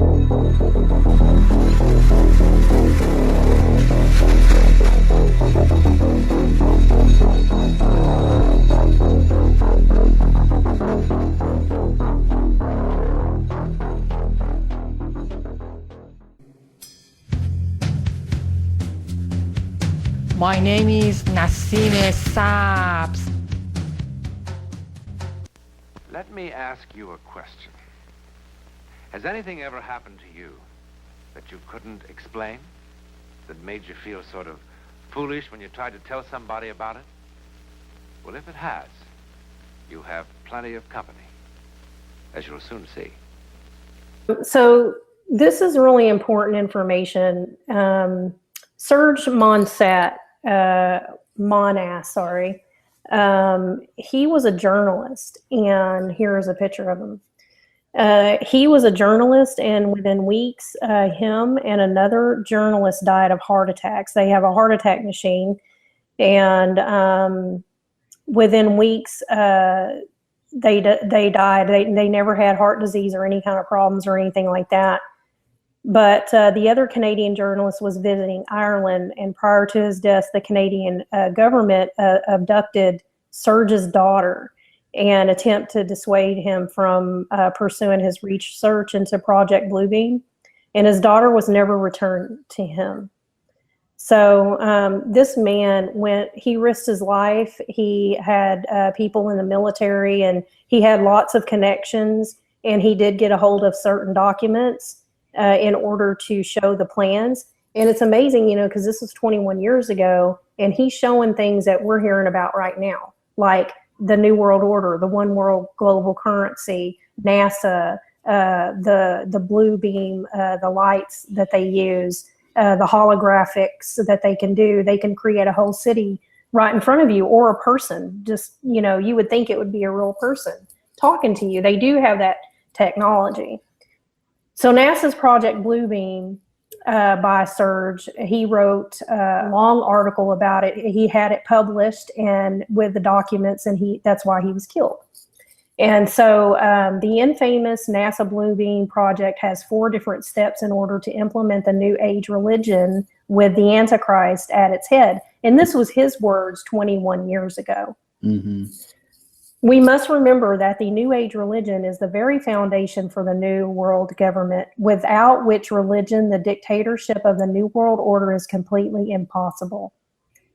My name is Nassine Saps. Let me ask you a question. Has anything ever happened to you that you couldn't explain? That made you feel sort of foolish when you tried to tell somebody about it? Well, if it has, you have plenty of company, as you'll soon see. So this is really important information. Serge Monas, he was a journalist, and here is a picture of him. He was a journalist, and within weeks, him and another journalist died of heart attacks. They have a heart attack machine, and within weeks, they died. They never had heart disease or any kind of problems or anything like that. But the other Canadian journalist was visiting Ireland, and prior to his death, the Canadian government abducted Serge's daughter and attempt to dissuade him from pursuing his research into Project Bluebeam, and his daughter was never returned to him. So this man he risked his life. He had people in the military, and he had lots of connections, and he did get a hold of certain documents in order to show the plans. And it's amazing, because this was 21 years ago, and he's showing things that we're hearing about right now, like the New World Order, the one world global currency, NASA, the blue beam, the lights that they use, the holographics that they can do. They can create a whole city right in front of you, or a person. Just, you would think it would be a real person talking to you. They do have that technology. So NASA's Project Bluebeam by Serge, he wrote a long article about it. He had it published and with the documents, and that's why he was killed. And so the infamous NASA Bluebeam project has 4 different steps in order to implement the New Age religion with the Antichrist at its head. And this was his words 21 years ago. Mm-hmm. We must remember that the New Age religion is the very foundation for the New World government, without which religion, the dictatorship of the New World Order is completely impossible.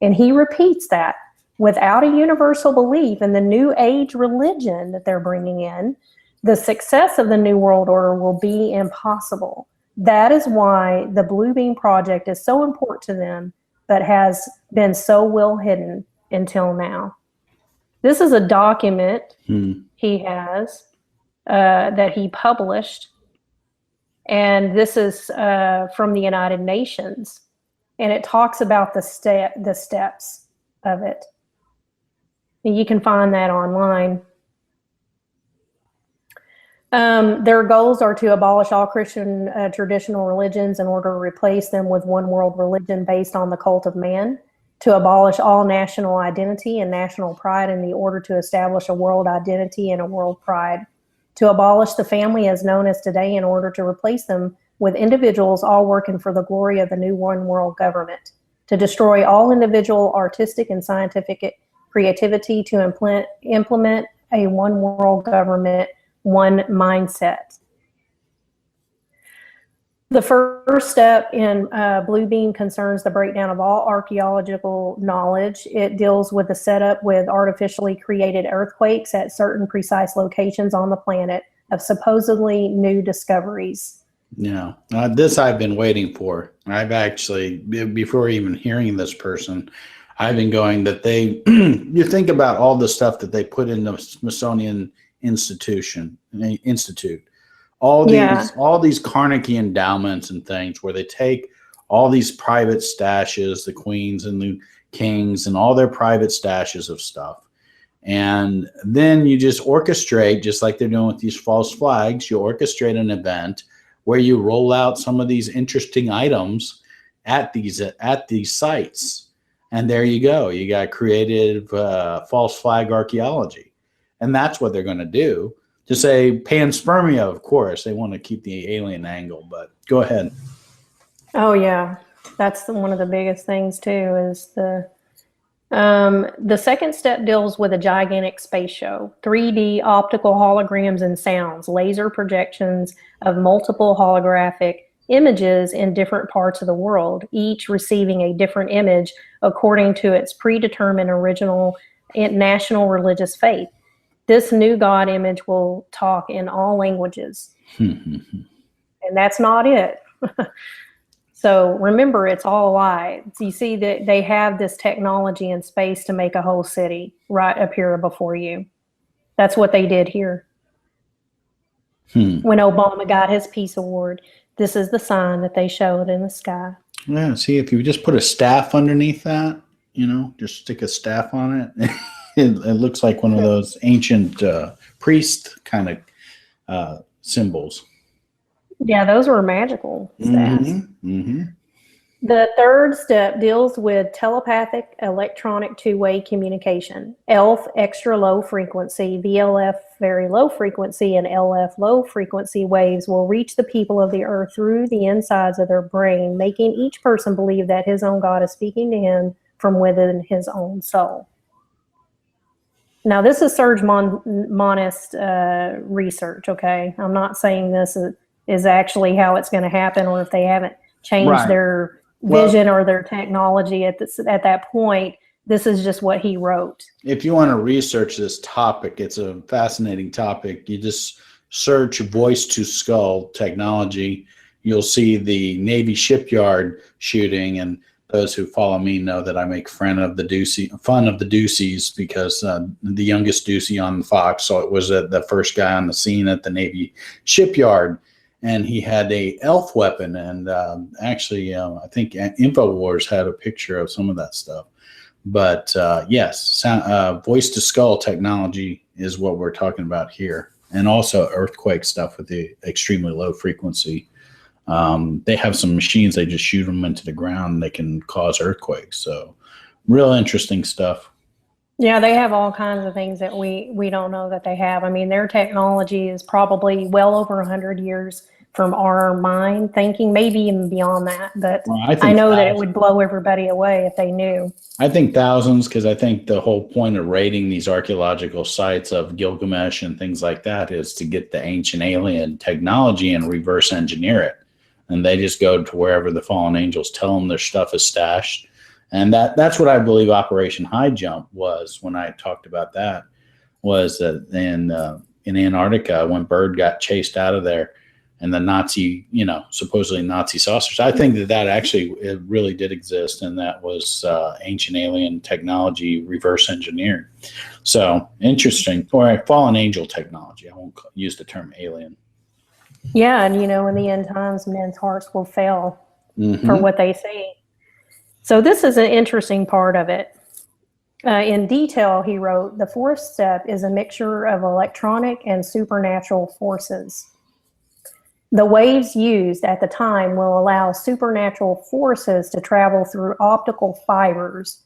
And he repeats that. Without a universal belief in the New Age religion that they're bringing in, the success of the New World Order will be impossible. That is why the Bluebeam project is so important to them, but has been so well hidden until now. This is a document he has that he published, and this is from the United Nations, and it talks about the steps of it. And you can find that online. Their goals are to abolish all Christian traditional religions in order to replace them with one world religion based on the cult of man, to abolish all national identity and national pride in the order to establish a world identity and a world pride, to abolish the family as known as today in order to replace them with individuals all working for the glory of the new one world government, to destroy all individual artistic and scientific creativity, to implement a one world government, one mindset. The first step in Bluebeam concerns the breakdown of all archaeological knowledge. It deals with the setup with artificially created earthquakes at certain precise locations on the planet of supposedly new discoveries. Yeah, this I've been waiting for. I've actually, before even hearing this person, I've been going that they, you think about all the stuff that they put in the Smithsonian Institute. All these Carnegie endowments and things where they take all these private stashes, the queens and the kings and all their private stashes of stuff. And then you just orchestrate, just like they're doing with these false flags, you orchestrate an event where you roll out some of these interesting items at these sites. And there you go. You got creative false flag archaeology. And that's what they're going to do to say panspermia, of course. They want to keep the alien angle, but go ahead. Oh yeah, that's one of the biggest things too. Is the second step deals with a gigantic space show, 3D optical holograms and sounds, laser projections of multiple holographic images in different parts of the world, each receiving a different image according to its predetermined original national religious faith. This new God image will talk in all languages. And that's not it. So remember, it's all a lie. So you see that they have this technology in space to make a whole city right up here before you. That's what they did here. When Obama got his Peace Award, this is the sign that they showed in the sky. Yeah, see, if you just put a staff underneath that, just stick a staff on it, it looks like one of those ancient priest kind of symbols. Yeah, those were magical staffs. The third step deals with telepathic electronic two-way communication. ELF, extra low frequency, VLF, very low frequency, and LF, low frequency waves will reach the people of the earth through the insides of their brain, making each person believe that his own God is speaking to him from within his own soul. Now, this is Serge Monist research, okay? I'm not saying this is actually how it's going to happen, or if they haven't changed their vision or their technology at that point. This is just what he wrote. If you want to research this topic, it's a fascinating topic. You just search voice to skull technology. You'll see the Navy shipyard shooting, and those who follow me know that I make fun of the Deuceys because the youngest Deucey on Fox, so it was the first guy on the scene at the Navy shipyard. And he had a elf weapon, and actually, I think InfoWars had a picture of some of that stuff. But yes, voice to skull technology is what we're talking about here, and also earthquake stuff with the extremely low frequency. They have some machines; they just shoot them into the ground, and they can cause earthquakes. So, real interesting stuff. Yeah, they have all kinds of things that we don't know that they have. I mean, their technology is probably well over 100 years from our mind thinking, maybe even beyond that. But I know that it would blow everybody away if they knew. I think thousands, because I think the whole point of raiding these archaeological sites of Gilgamesh and things like that is to get the ancient alien technology and reverse engineer it. And they just go to wherever the fallen angels tell them their stuff is stashed. And that's what I believe Operation High Jump was when I talked about that, was that in Antarctica, when Byrd got chased out of there and the Nazi, supposedly Nazi saucers, I think that actually it really did exist, and that was ancient alien technology reverse engineered. So interesting. Or fallen angel technology. I won't use the term alien. Yeah, and in the end times, men's hearts will fail for what they see. So this is an interesting part of it. In detail, he wrote, the fourth step is a mixture of electronic and supernatural forces. The waves used at the time will allow supernatural forces to travel through optical fibers,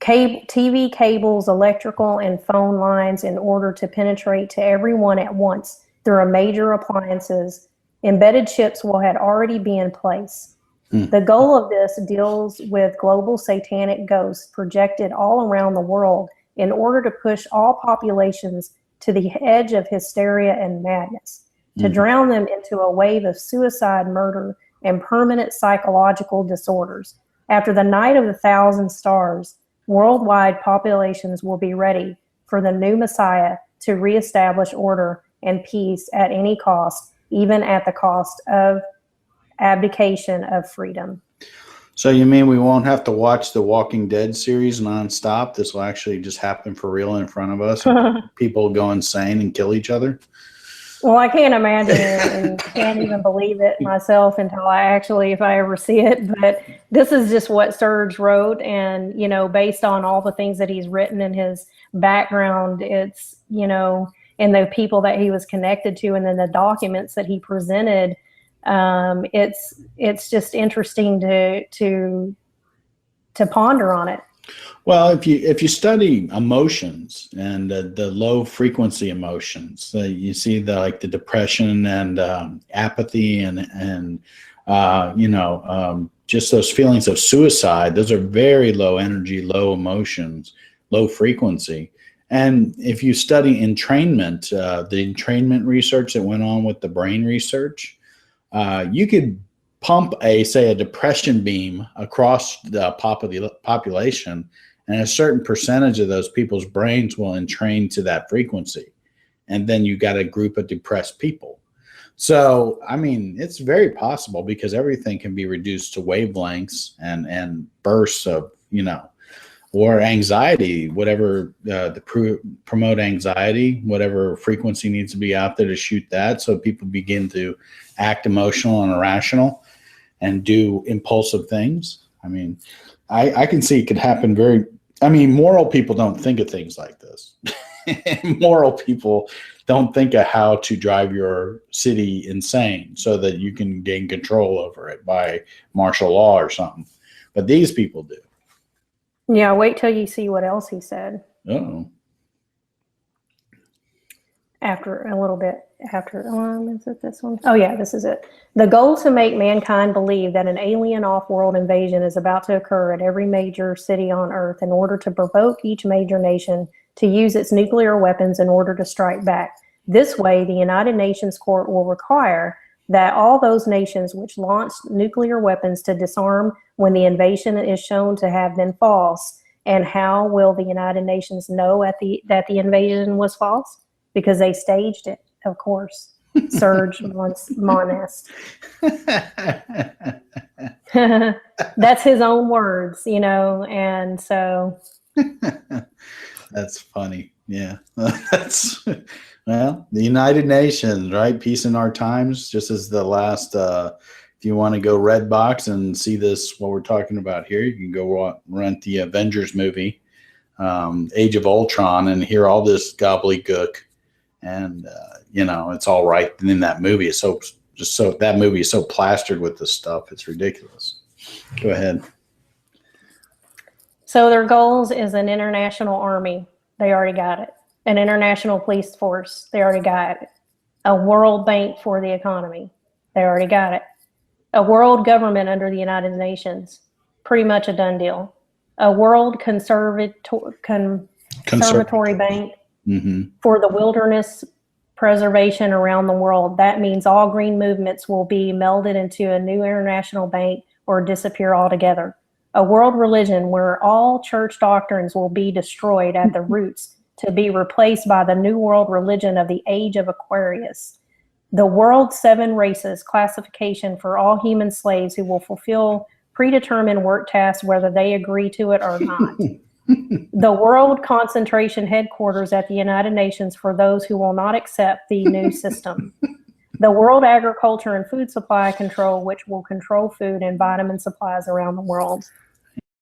TV cables, electrical and phone lines in order to penetrate to everyone at once through a major appliances. Embedded chips will had already be in place. The goal of this deals with global satanic ghosts projected all around the world in order to push all populations to the edge of hysteria and madness, to drown them into a wave of suicide, murder, and permanent psychological disorders. After the night of 1,000 stars, worldwide populations will be ready for the new Messiah to reestablish order and peace at any cost, even at the cost of abdication of freedom. So you mean we won't have to watch the Walking Dead series nonstop? This will actually just happen for real in front of us. People go insane and kill each other. Well, I can't imagine it and can't even believe it myself until if I ever see it. But this is just what Serge wrote. And, based on all the things that he's written in his background, it's, and the people that he was connected to, and then the documents that he presented, it's just interesting to ponder on it. Well, if you study emotions and the low frequency emotions, you see the depression and apathy and just those feelings of suicide. Those are very low energy, low emotions, low frequency. And if you study entrainment, the entrainment research that went on with the brain research, you could pump say a depression beam across the population, and a certain percentage of those people's brains will entrain to that frequency. And then you got a group of depressed people. So, I mean, it's very possible because everything can be reduced to wavelengths and bursts of, or anxiety, whatever promote anxiety, whatever frequency needs to be out there to shoot that. So people begin to act emotional and irrational and do impulsive things. I mean, I can see it could happen moral people don't think of things like this. Moral people don't think of how to drive your city insane so that you can gain control over it by martial law or something. But these people do. Yeah, wait till you see what else he said. Oh. After a little bit, is it this one? Oh yeah, this is it. The goal to make mankind believe that an alien off-world invasion is about to occur at every major city on Earth in order to provoke each major nation to use its nuclear weapons in order to strike back. This way, the United Nations Court will require that all those nations which launched nuclear weapons to disarm when the invasion is shown to have been false. And how will the United Nations know that the invasion was false? Because they staged it, of course. Serge Monest. That's his own words, and so. That's funny. Yeah. Well, the United Nations, right? Peace in our times, just as the last, if you want to go Redbox and see this, what we're talking about here, you can go rent the Avengers movie, Age of Ultron, and hear all this gobbledygook. And, it's all right in that movie. That movie is so plastered with this stuff. It's ridiculous. Go ahead. So their goals is an international army. They already got it. An international police force. They already got it. A world bank for the economy. They already got it. A world government under the United Nations. Pretty much a done deal. A world conservatory bank for the wilderness preservation around the world. That means all green movements will be melded into a new international bank or disappear altogether. A world religion where all church doctrines will be destroyed at the roots to be replaced by the new world religion of the age of Aquarius. The world 7 races classification for all human slaves who will fulfill predetermined work tasks whether they agree to it or not. The world concentration headquarters at the United Nations for those who will not accept the new system. The world agriculture and food supply control, which will control food and vitamin supplies around the world.